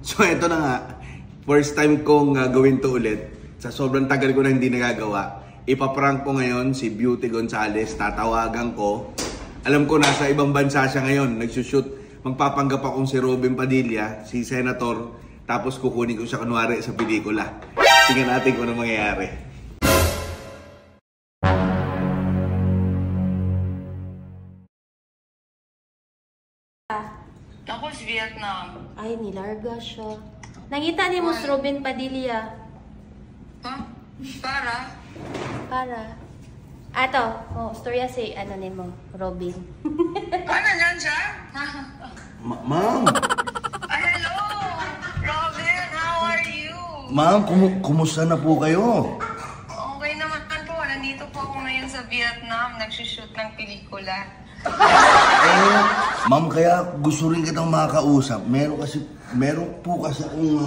So ito na nga, first time kong gawin to ulit. Sa sobrang tagal ko na hindi nagagawa. Ipaprank ko ngayon si Beauty Gonzales, tatawagan ko. Alam ko nasa ibang bansa siya ngayon, nagsushoot. Magpapanggap akong si Robin Padilla, si Senator. Tapos kukunin ko siya kunwari sa pelikula. Tingnan natin kung ano mangyayari. Ako si Vietnam. Ay, nilarga siya. Nangita ni mo si Robin Padilla. Huh? Para? Ato, storya si ano ni mo, Robin. Ano yan siya? Ma'am! Hello! Robin, how are you? Ma'am, kumusta na po kayo? Okay naman po. Nandito po ako ngayon sa Vietnam. Nagsushoot ng pelikula. Ma'am, kaya gusto rin kitang makausap. Meron po kasi akong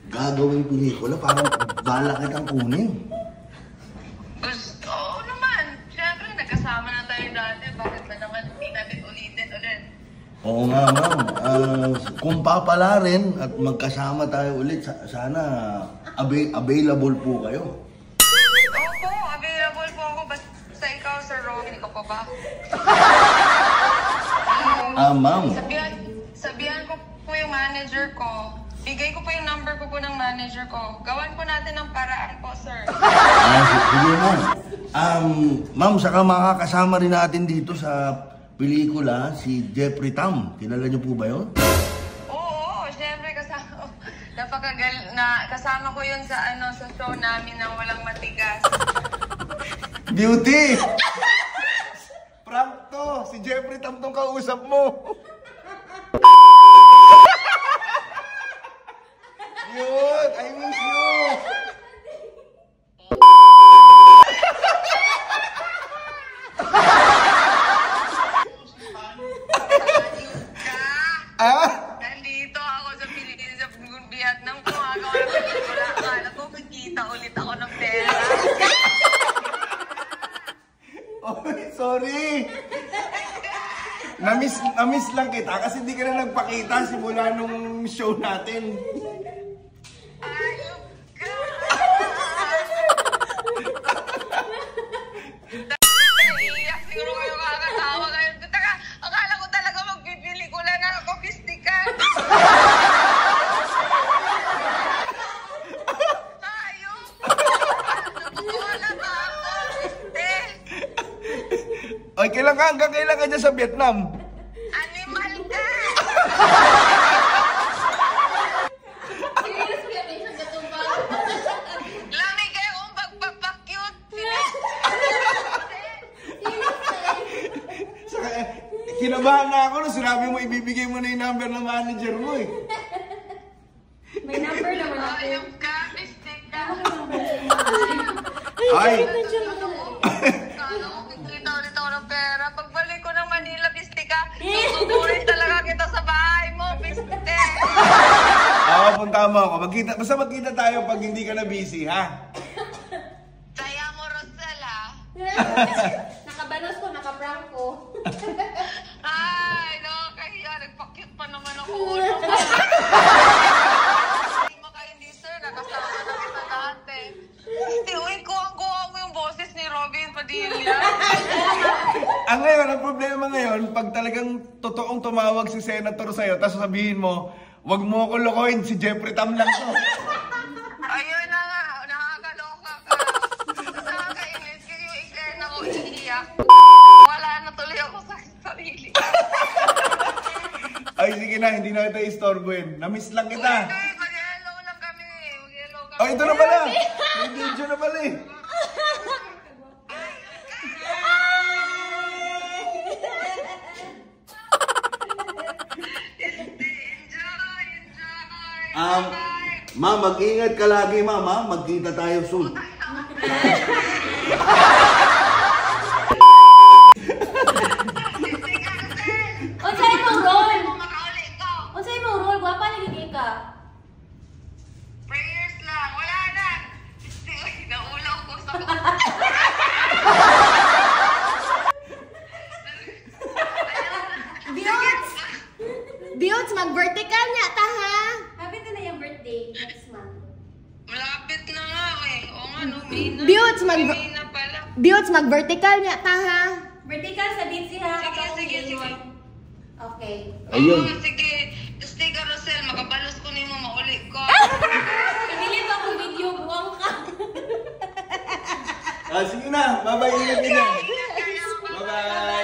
gagawing pelikula. Parang bala kitang kunin. Oo naman. Siyempre, nagkasama na tayo dati. Bakit ba naman hindi natin ulitin ulit? Oo nga, ma'am. Kung papala rin at magkasama tayo ulit, sana available po kayo. Opo, available po ako. Basta ikaw, Sir Robin, ikaw pa ba? Ma'am. Sabihan ko po yung manager ko. Bigay ko po yung number ko po ng manager ko. Gawan po natin ng paraan po, sir. Sige, ma'am. Ma'am, saka makakasama rin natin dito sa pelikula si Jeffrey Tam. Kilala niyo po ba yun? Oo, syempre kasama. Kasama ko yun sa sa show namin ng Walang Matigas. Beauty! Prank to! Si Jeffrey Tam tong kausap mo! Yun! I miss you! Nandito ako sa Pilipinas, sa Vietnam. Kumagawa ng pelikula. Akala ko kikita ulit ako ng pera. Oh, sorry! Namiss lang kita kasi hindi ka na nagpakita simula nung show natin. Ayop ka! Iiyak siguro kayo kakatawa kayo. Akala ko talaga magpipelikula na ako, pistikan. Ayop! Natutuwa ba ako, piste? Ay, hanggang kailan ka dyan sa Vietnam? Animal ka! Lamig kayo kung pagpapakyut. Saka, kinabahan na ako nung sinabi mo ibibigay mo na yung number ng manager mo eh. May number naman ako. Ayop ka, piste ka. Ay! Kala ko kikita ulit ako ng pera. Pagbalik ko ng Manila, piste ka. Susugurin talaga kita sa bahay mo, piste. Punta mo ako. Basta magkita tayo pag hindi ka na busy, ha? Saya mo, Rosella. Nakabanos ko, nakaprank ko. Ay, nakakahiya. Nagpakyut pa naman ako. Hindi makaindi, sir. Nakasama na kita dati. Hindi, uy, kuha mo yung boses ni Robin Padilla. Ang problema ngayon, pag talagang totoong tumawag si Senator sa'yo, tapos sabihin mo, wag mo ako lokohin, si Jeffrey Tam lang to. Ayun na nga, nakakaloka ka. Nakakainis kasi yung eksena ko iiyak. Wala na tuloy ako sa sarili. Ay, sige na, hindi na kita istorbohin. Namiss lang kita. Uy, mag-hello lang kami. Mag-hello kami. Oh, ito na pala. May video na pala eh. Ma'am, mag-ingat ka lagi, ma'am, ha? Magkita tayo soon. Unsay imong role? Unsay imong role? Gwapa nagiging ka. Prayers lang. Wala na. Naulaw ko sa... Biots, mag-vertical niya ta ha. Hindi na pala. Biots, mag-vertical niya ta ha. Vertical sa ditsi ha. Sige. Okay. Ayun. Oo, sige. Stay carousel, makabalos ko nimo mauli ko. Pinili ba akong video? Buwang ka. Sige na. Bye-bye. Ingat ka dyan. Bye-bye. Bye-bye.